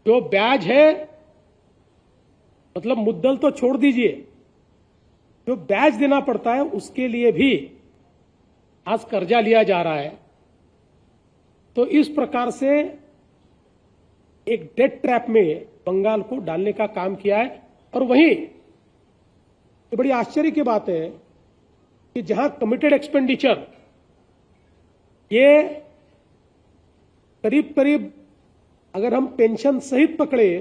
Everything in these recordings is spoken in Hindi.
जो ब्याज है, मतलब मुद्दल तो छोड़ दीजिए, जो ब्याज देना पड़ता है उसके लिए भी आज कर्जा लिया जा रहा है। तो इस प्रकार से एक डेट ट्रैप में बंगाल को डालने का काम किया है। और वहीं ये बड़ी आश्चर्य की बात है कि जहां कमिटेड एक्सपेंडिचर ये करीब करीब अगर हम पेंशन सहित पकड़े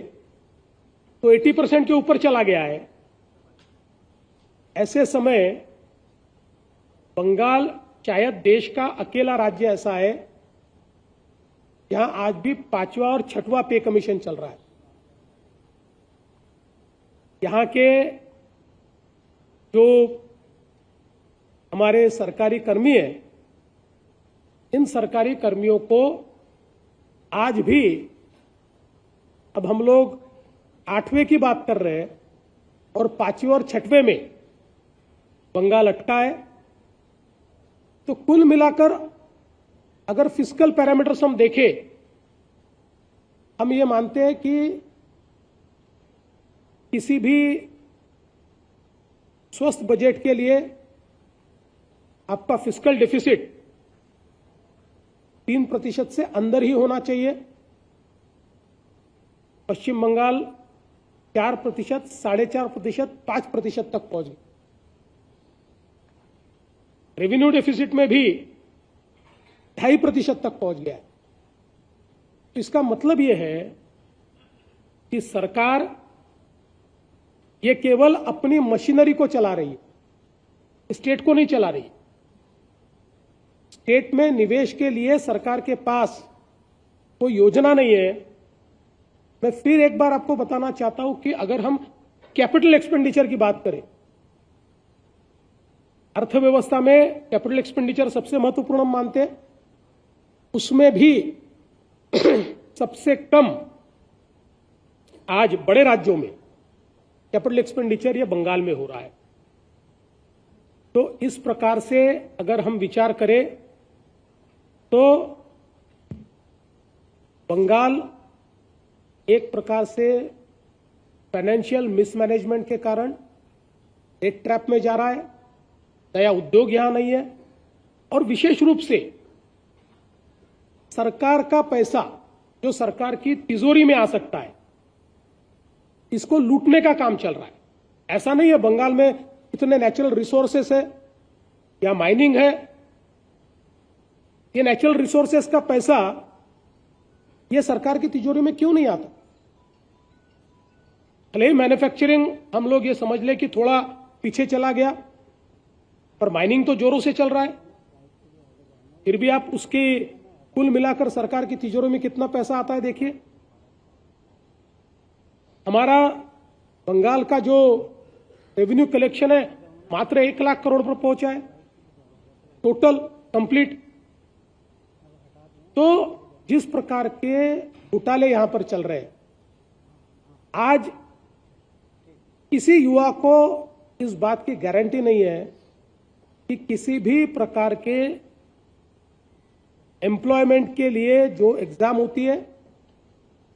तो 80% के ऊपर चला गया है, ऐसे समय बंगाल शायद देश का अकेला राज्य ऐसा है जहां आज भी 5वां और 6वां पे कमीशन चल रहा है। यहां के जो हमारे सरकारी कर्मी हैं, इन सरकारी कर्मियों को आज भी, अब हम लोग 8वें की बात कर रहे हैं और 5वें और 6वें में बंगाल अटका है। तो कुल मिलाकर अगर फिस्कल पैरामीटर्स हम देखें, हम ये मानते हैं कि किसी भी स्वस्थ बजट के लिए आपका फिस्कल डेफिसिट 3% से अंदर ही होना चाहिए। पश्चिम बंगाल 4%, 4.5%, 5% तक पहुंच गई। रेवेन्यू डेफिसिट में भी 2.5% तक पहुंच गया है। तो इसका मतलब यह है कि सरकार ये केवल अपनी मशीनरी को चला रही है, स्टेट को नहीं चला रही। स्टेट में निवेश के लिए सरकार के पास कोई योजना नहीं है। मैं फिर एक बार आपको बताना चाहता हूं कि अगर हम कैपिटल एक्सपेंडिचर की बात करें, अर्थव्यवस्था में कैपिटल एक्सपेंडिचर सबसे महत्वपूर्ण हम मानते हैं, उसमें भी सबसे कम आज बड़े राज्यों में कैपिटल एक्सपेंडिचर ये बंगाल में हो रहा है। तो इस प्रकार से अगर हम विचार करें तो बंगाल एक प्रकार से फाइनेंशियल मिसमैनेजमेंट के कारण एक ट्रैप में जा रहा है। नया उद्योग यहां नहीं है और विशेष रूप से सरकार का पैसा जो सरकार की तिजोरी में आ सकता है, इसको लूटने का काम चल रहा है। ऐसा नहीं है बंगाल में इतने नेचुरल रिसोर्सेस है या माइनिंग है, ये नेचुरल रिसोर्सेस का पैसा ये सरकार की तिजोरी में क्यों नहीं आता? भले ही मैन्युफैक्चरिंग हम लोग ये समझ ले कि थोड़ा पीछे चला गया, पर माइनिंग तो जोरों से चल रहा है। फिर भी आप उसके कुल मिलाकर सरकार की तिजोरी में कितना पैसा आता है देखिए। हमारा बंगाल का जो रेवेन्यू कलेक्शन है मात्र 1 लाख करोड़ पर पहुंचा है टोटल कंप्लीट। तो जिस प्रकार के घोटाले यहां पर चल रहे हैं, आज किसी युवा को इस बात की गारंटी नहीं है कि किसी भी प्रकार के एम्प्लॉयमेंट के लिए जो एग्जाम होती है,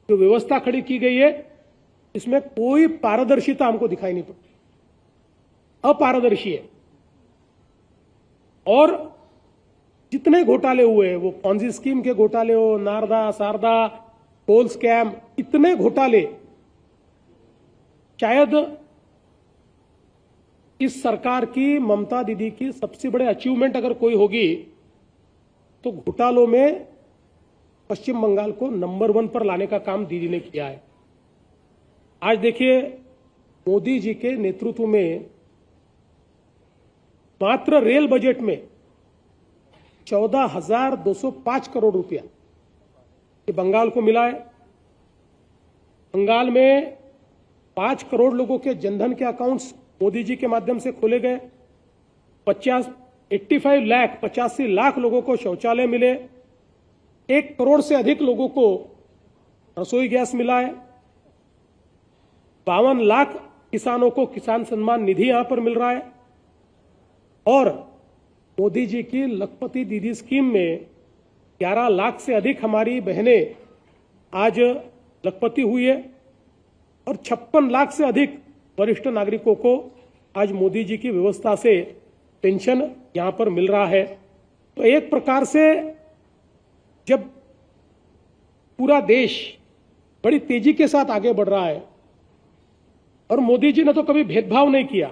जो व्यवस्था खड़ी की गई है, इसमें कोई पारदर्शिता हमको दिखाई नहीं पड़ती, अपारदर्शी है। और जितने घोटाले हुए, वो पॉन्जी स्कीम के घोटाले हो, नारदा, सारदा, कोल स्कैम, इतने घोटाले, शायद इस सरकार की, ममता दीदी की सबसे बड़े अचीवमेंट अगर कोई होगी तो घोटालों में पश्चिम बंगाल को नंबर 1 पर लाने का काम दीदी ने किया है। आज देखिए, मोदी जी के नेतृत्व में मात्र रेल बजट में 14,205 करोड़ रुपया ये बंगाल को मिला है। बंगाल में 5 करोड़ लोगों के जनधन के अकाउंट्स मोदी जी के माध्यम से खोले गए। 85 लाख लोगों को शौचालय मिले। 1 करोड़ से अधिक लोगों को रसोई गैस मिला है। 52 लाख किसानों को किसान सम्मान निधि यहां पर मिल रहा है। और मोदी जी की लखपति दीदी स्कीम में 11 लाख से अधिक हमारी बहनें आज लखपति हुई है और 56 लाख से अधिक वरिष्ठ नागरिकों को आज मोदी जी की व्यवस्था से पेंशन यहां पर मिल रहा है। तो एक प्रकार से जब पूरा देश बड़ी तेजी के साथ आगे बढ़ रहा है और मोदी जी ने तो कभी भेदभाव नहीं किया,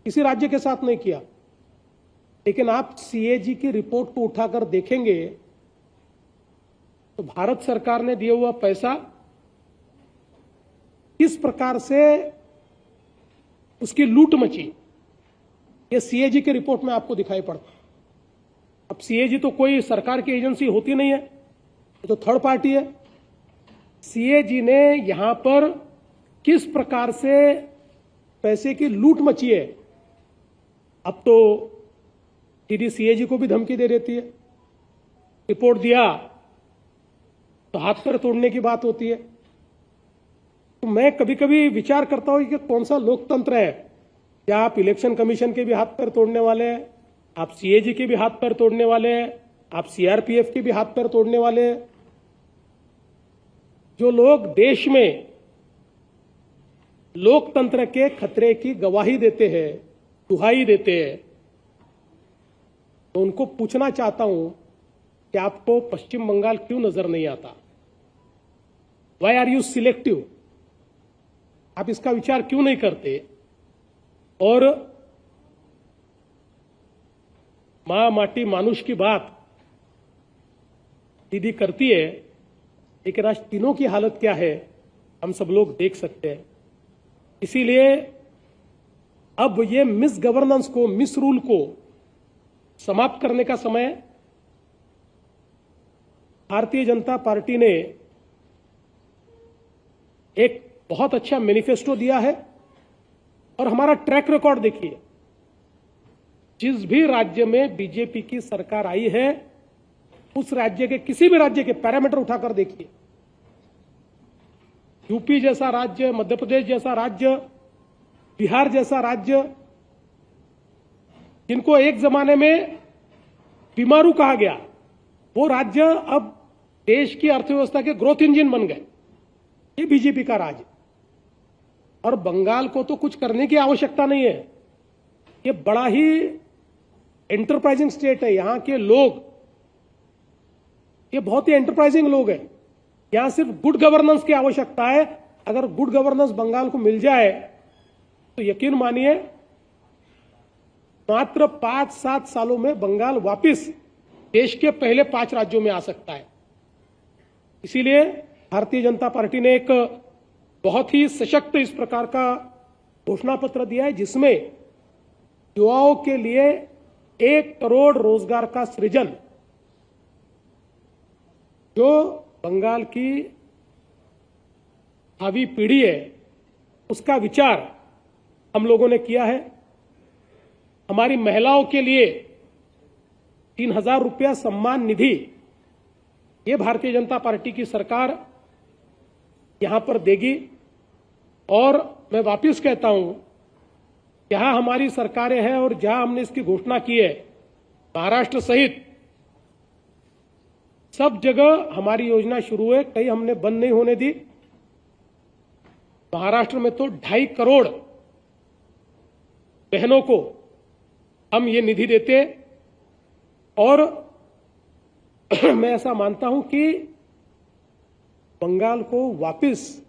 किसी राज्य के साथ नहीं किया, लेकिन आप सीएजी की रिपोर्ट को उठाकर देखेंगे तो भारत सरकार ने दिया हुआ पैसा किस प्रकार से उसकी लूट मची, ये सीएजी की रिपोर्ट में आपको दिखाई पड़ता है। अब सीएजी तो कोई सरकार की एजेंसी होती नहीं है, ये तो थर्ड पार्टी है। सीएजी ने यहां पर किस प्रकार से पैसे की लूट मची है, अब तो ईडी सीएजी को भी धमकी दे देती है, रिपोर्ट दिया तो हाथ पैर तोड़ने की बात होती है। तो मैं कभी कभी विचार करता हूं कि कौन सा लोकतंत्र है, क्या आप इलेक्शन कमीशन के भी हाथ पैर तोड़ने वाले हैं, आप सीएजी के भी हाथ पैर तोड़ने वाले हैं, आप सीआरपीएफ के भी हाथ पैर तोड़ने वाले हैं। जो लोग देश में लोकतंत्र के खतरे की गवाही देते हैं, दुहाई देते हैं, तो उनको पूछना चाहता हूं कि आपको पश्चिम बंगाल क्यों नजर नहीं आता? Why are you selective? आप इसका विचार क्यों नहीं करते? और मां माटी मानुष की बात दीदी करती है, लेकिन आज तीनों की हालत क्या है हम सब लोग देख सकते हैं। इसीलिए अब ये मिस गवर्नेंस को, मिस रूल को समाप्त करने का समय है। भारतीय जनता पार्टी ने एक बहुत अच्छा मैनिफेस्टो दिया है और हमारा ट्रैक रिकॉर्ड देखिए, जिस भी राज्य में बीजेपी की सरकार आई है उस राज्य के, किसी भी राज्य के पैरामीटर उठाकर देखिए, यूपी जैसा राज्य, मध्य प्रदेश जैसा राज्य, बिहार जैसा राज्य, जिनको एक जमाने में बीमारू कहा गया, वो राज्य अब देश की अर्थव्यवस्था के ग्रोथ इंजन बन गए। ये बीजेपी का राज है। और बंगाल को तो कुछ करने की आवश्यकता नहीं है, ये बड़ा ही एंटरप्राइजिंग स्टेट है। यहां के लोग ये बहुत ही एंटरप्राइजिंग लोग हैं। यहां सिर्फ गुड गवर्नेंस की आवश्यकता है। अगर गुड गवर्नेंस बंगाल को मिल जाए तो यकीन मानिए मात्र 5-7 सालों में बंगाल वापस देश के पहले 5 राज्यों में आ सकता है। इसीलिए भारतीय जनता पार्टी ने एक बहुत ही सशक्त इस प्रकार का घोषणा पत्र दिया है, जिसमें युवाओं के लिए 1 करोड़ रोजगार का सृजन, जो बंगाल की भावी पीढ़ी है उसका विचार हम लोगों ने किया है। हमारी महिलाओं के लिए 3000 रुपया सम्मान निधि, ये भारतीय जनता पार्टी की सरकार यहां पर देगी। और मैं वापस कहता हूं, जहां हमारी सरकारें हैं और जहां हमने इसकी घोषणा की है, महाराष्ट्र सहित सब जगह हमारी योजना शुरू है, कहीं हमने बंद नहीं होने दी। महाराष्ट्र में तो 2.5 करोड़ बहनों को हम ये निधि देते। और मैं ऐसा मानता हूं कि बंगाल को वापस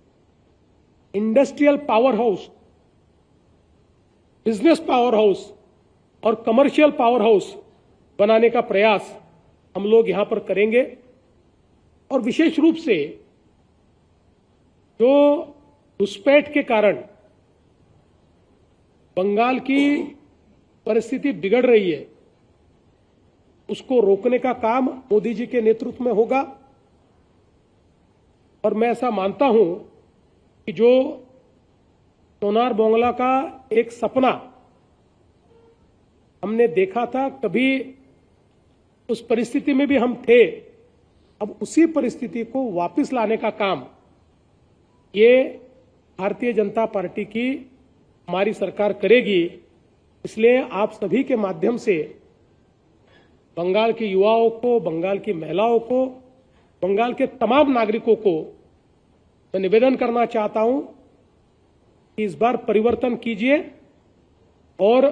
industrial power house, business power house और कमर्शियल पावर हाउस बनाने का प्रयास हम लोग यहां पर करेंगे। और विशेष रूप से जो घुसपैठ के कारण बंगाल की परिस्थिति बिगड़ रही है, उसको रोकने का काम मोदी जी के नेतृत्व में होगा। और मैं ऐसा मानता हूं कि जो सोनार बांग्ला का एक सपना हमने देखा था, कभी उस परिस्थिति में भी हम थे, अब उसी परिस्थिति को वापस लाने का काम ये भारतीय जनता पार्टी की हमारी सरकार करेगी। इसलिए आप सभी के माध्यम से बंगाल के युवाओं को, बंगाल की महिलाओं को, बंगाल के तमाम नागरिकों को मैं निवेदन करना चाहता हूं कि इस बार परिवर्तन कीजिए और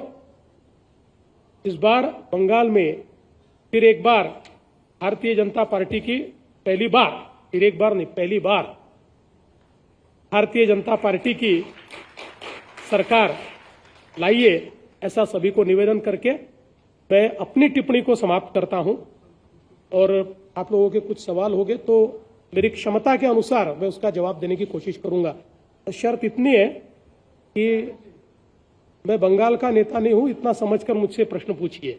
इस बार बंगाल में फिर एक बार भारतीय जनता पार्टी की पहली बार, फिर एक बार नहीं पहली बार भारतीय जनता पार्टी की सरकार लाइए, ऐसा सभी को निवेदन करके मैं अपनी टिप्पणी को समाप्त करता हूं। और आप लोगों के कुछ सवाल होंगे तो मेरी क्षमता के अनुसार मैं उसका जवाब देने की कोशिश करूंगा। शर्त इतनी है कि मैं बंगाल का नेता नहीं हूं, इतना समझकर मुझसे प्रश्न पूछिए।